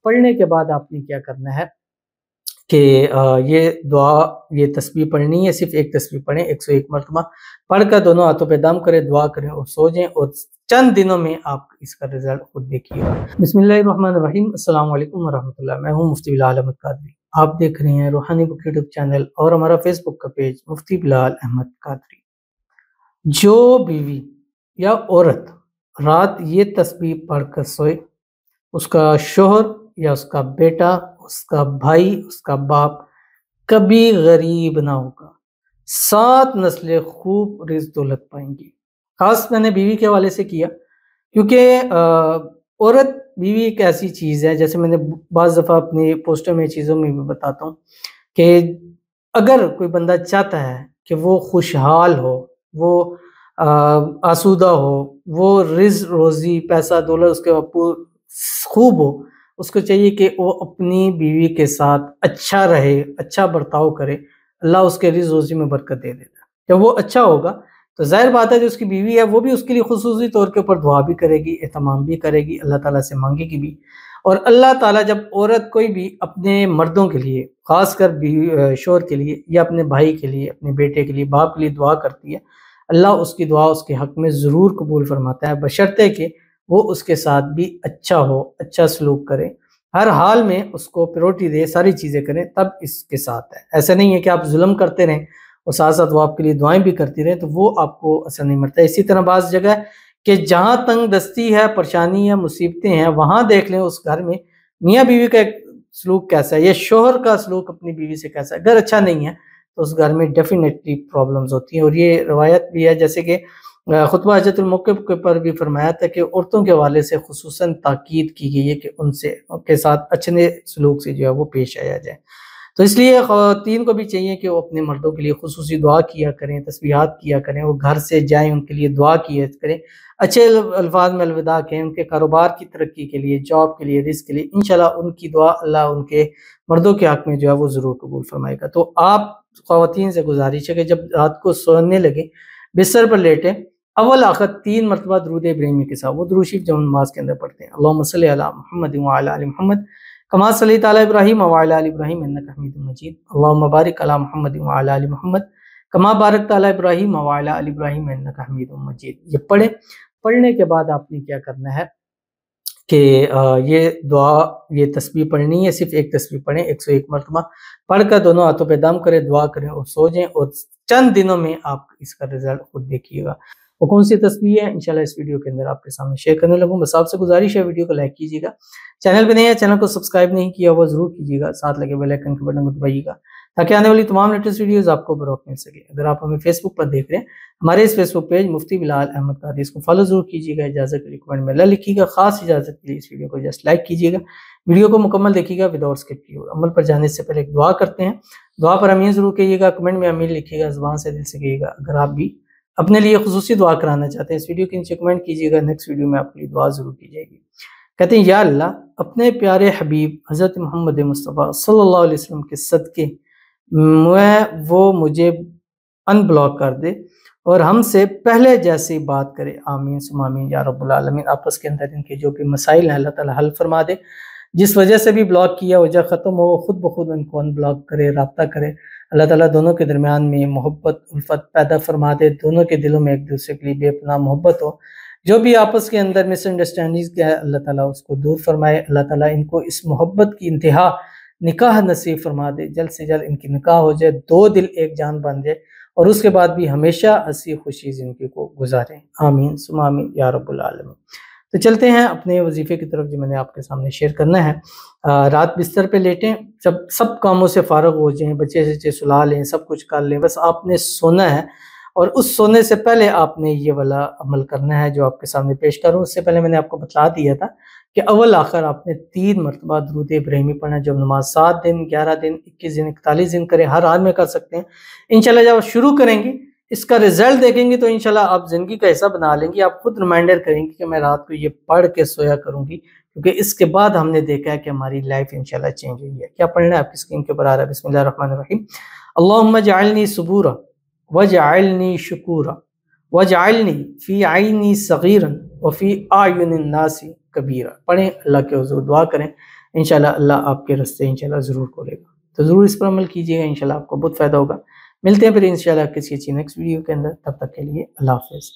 پڑھنے کے بعد آپ نے کیا کرنا ہے کہ یہ دعا، یہ تسبیح پڑھنی ہے، صرف ایک تسبیح پڑھیں 101 مرتبہ پڑھ کر دونوں ہاتھوں پہ دم کریں، دعا کریں اور سو جائیں، اور چند دنوں میں آپ اس کا رزلٹ خود دیکھیے گا۔ بسم اللہ الرحمن الرحیم۔ السلام علیکم ورحمۃ اللہ۔ میں ہوں مفتی بلال احمد قادری، آپ دیکھ رہے ہیں روحانی بک یوٹیوب چینل اور ہمارا فیس بک کا پیج مفتی بلال احمد قادری۔ جو بیوی یا عورت رات یہ تسبیح پڑھ کر سوئے، اس کا شوہر یا اس کا بیٹا، اس کا بھائی، اس کا باپ کبھی غریب نہ ہوگا، 7 نسلیں خوب رزق دولت پائیں گی۔ خاص میں نے بیوی کے حوالے سے کیا کیونکہ عورت بیوی ایک ایسی چیز ہے، جیسے میں نے بعض دفعہ اپنی پوسٹوں میں چیزوں میں بھی بتاتا ہوں کہ اگر کوئی بندہ چاہتا ہے کہ وہ خوشحال ہو، وہ آسودہ ہو، وہ رزق روزی پیسہ دولت اس کے خوب ہو، اس کو چاہیے کہ وہ اپنی بیوی کے ساتھ اچھا رہے، اچھا برتاؤ کرے، اللہ اس کے رزق روزی میں برکت دے دیتا ہے۔ جب وہ اچھا ہوگا تو ظاہر بات ہے جو اس کی بیوی ہے وہ بھی اس کے لیے خصوصی طور کے اوپر دعا بھی کرے گی، اہتمام بھی کرے گی، اللہ تعالیٰ سے مانگے گی بھی۔ اور اللہ تعالیٰ جب عورت کوئی بھی اپنے مردوں کے لیے، خاص کر شوہر کے لیے یا اپنے بھائی کے لیے، اپنے بیٹے کے لیے، باپ کے لیے دعا کرتی ہے، اللہ اس کی دعا اس کے حق میں ضرور قبول فرماتا ہے، بشرطے کہ وہ اس کے ساتھ بھی اچھا ہو، اچھا سلوک کرے، ہر حال میں اس کو پریورٹی دے، ساری چیزیں کریں، تب اس کے ساتھ ہے۔ ایسا نہیں ہے کہ آپ ظلم کرتے رہیں اور ساتھ ساتھ وہ آپ کے لیے دعائیں بھی کرتی رہیں، تو وہ آپ کو اثر نہیں مرتا۔ اسی طرح بعض جگہ کہ جہاں تنگ دستی ہے، پریشانی ہے، مصیبتیں ہیں، وہاں دیکھ لیں اس گھر میں میاں بیوی کا ایک سلوک کیسا ہے، یا شوہر کا سلوک اپنی بیوی سے کیسا ہے۔ اگر اچھا نہیں ہے تو اس گھر میں ڈیفینیٹلی پرابلمز ہوتی ہیں، اور یہ روایت بھی ہے، جیسے کہ خطبہ حجۃ الموقف کے پر بھی فرمایا تھا کہ عورتوں کے حوالے سے خصوصاً تاکید کی گئی ہے کہ ان کے ساتھ اچھے سلوک سے جو ہے وہ پیش آیا جائے۔ تو اس لیے خواتین کو بھی چاہیے کہ وہ اپنے مردوں کے لیے خصوصی دعا کیا کریں، تسبیحات کیا کریں، وہ گھر سے جائیں ان کے لیے دعا کیا کریں، اچھے الفاظ میں الوداع کہیں، ان کے کاروبار کی ترقی کے لیے، جاب کے لیے، رزق کے لیے، انشاءاللہ ان کی دعا اللہ ان کے مردوں کے حق میں جو ہے وہ ضرور قبول فرمائے گا۔ تو آپ خواتین سے گزارش ہے کہ جب رات کو سونے لگے، بستر پر لیٹیں، اول آخر 3 مرتبہ درود ابراہیمی کے ساتھ وہ درود شریف جو ہم نماز کے اندر پڑھتے ہیں، اللہم صلی علی محمد وعلی آل محمد کما صلیت علی ابراہیم وعلی آل ابراہیم انک حمید مجید، اللہم بارک علی محمد وعلی آل محمد کما بارکت علی ابراہیم وعلی آل ابراہیم انک حمید مجید۔ یہ پڑھیں۔ پڑھنے کے بعد آپ نے کیا کرنا ہے کہ یہ دعا، یہ تسبیح پڑھنی ہے، صرف ایک تسبیح پڑھیں 101 مرتبہ پڑھ کر دونوں ہاتھوں پہ دم کریں، دعا کریں اور سو جائیں، اور چند دنوں میں آپ اس کا رزلٹ خود دیکھیے گا۔ وہ کون سی تسبیح ہے انشاءاللہ اس ویڈیو کے اندر آپ کے سامنے شیئر کرنے لگوں۔ بس آپ سے گزارش ہے ویڈیو کو لائک کیجیے گا، چینل پہ نہیں ہے چینل کو سبسکرائب نہیں کیا وہ ضرور کیجیے گا، ساتھ لگے بیل آئیکن کے بٹن کو دبائیے گا تاکہ آنے والی تمام لیٹسٹ ویڈیوز آپ کو بروقت مل سکے۔ اگر آپ ہمیں فیس بک پر دیکھ رہے ہیں، ہمارے اس فیس بک پیج مفتی بلال احمد قادری، اس کو فالو ضرور کیجیے گا، اجازت کے لیے کمنٹ میں اللہ لکھیے گا، خاص اجازت کے لیے اس ویڈیو کو جسٹ لائک کیجیے گا، ویڈیو کو مکمل دیکھیے گا وداؤٹ اسکپ کیے۔ عمل پر جانے سے پہلے ایک دعا کرتے ہیں، دعا پر امین ضرور کہیے گا، کمنٹ میں امین لکھیے گا، زبان سے دل سے کہیے گا۔ اگر آپ بھی اپنے لیے خصوصی دعا کرانا چاہتے ہیں اس ویڈیو کے نیچے کمنٹ کیجیے گا، نیکسٹ ویڈیو میں آپ کے لیے دعا ضرور کی جائے گی۔ کہتے ہیں یا اللہ اپنے پیارے حبیب حضرت محمد مصطفیٰ صلی اللہ علیہ وسلم کے صدقے وہ مجھے ان بلاک کر دے اور ہم سے پہلے جیسی بات کرے، آمین ثم آمین یا رب العالمین۔ آپس کے اندر ان کے جو بھی مسائل ہیں اللہ تعالیٰ حل فرما دے، جس وجہ سے بھی بلاک کیا وجہ ختم ہو، خود بخود ان کو ان بلاک کرے، رابطہ کرے، اللہ تعالیٰ دونوں کے درمیان میں محبت الفت پیدا فرما دے، دونوں کے دلوں میں ایک دوسرے کے لیے بے پناہ محبت ہو، جو بھی آپس کے اندر مس انڈرسٹینڈنگ ہے اللہ تعالیٰ اس کو دور فرمائے، اللہ تعالیٰ ان کو اس محبت کی انتہا نکاح نصیب فرما دے، جلد سے جلد ان کی نکاح ہو جائے، 2 دل ایک جان بن جائے، اور اس کے بعد بھی ہمیشہ ہنسی خوشی زندگی کو گزاریں، آمین ثم آمین یا رب العالمین۔ تو چلتے ہیں اپنے وظیفے کی طرف جو میں نے آپ کے سامنے شیئر کرنا ہے۔ رات بستر پہ لیٹیں، جب سب کاموں سے فارغ ہو جائیں، بچے سے سلا لیں، سب کچھ کر لیں، بس آپ نے سونا ہے، اور اس سونے سے پہلے آپ نے یہ والا عمل کرنا ہے جو آپ کے سامنے پیش کروں۔ اس سے پہلے میں نے آپ کو بتلا دیا تھا کہ اول آخر آپ نے 3 مرتبہ درود ابراہیمی پڑھنا، جب نماز 7 دن 11 دن 21 دن 41 دن کریں، ہر حال میں کر سکتے ہیں انشاءاللہ۔ جب آپ شروع کریں گے اس کا رزلٹ دیکھیں گے تو انشاءاللہ آپ زندگی کا حصہ بنا لیں گے، آپ خود ریمائنڈر کریں گے کہ میں رات کو یہ پڑھ کے سویا کروں گی، کیونکہ اس کے بعد ہم نے دیکھا ہے کہ ہماری لائف انشاءاللہ چینج ہوئی ہے۔ کیا پڑھنا ہے آپ کی اسکرین کے اوپر آ رہا ہے، بسم اللہ الرحمن الرحیم، اللہم اجعلنی صبورا واجعلنی شکورا واجعلنی فی عینی صغیرا وفی اعین الناس کبیرا۔ پڑھیں، اللہ کے حضور دعا کریں، انشاءاللہ اللہ آپ کے راستے انشاءاللہ ضرور کھولے گا. تو ضرور اس پر عمل کیجیے گا، انشاءاللہ آپ کو بہت فائدہ ہوگا. ملتے ہیں پھر انشاءاللہ کسی اچھی نیکسٹ ویڈیو کے اندر، تب تک کے لیے اللہ حافظ.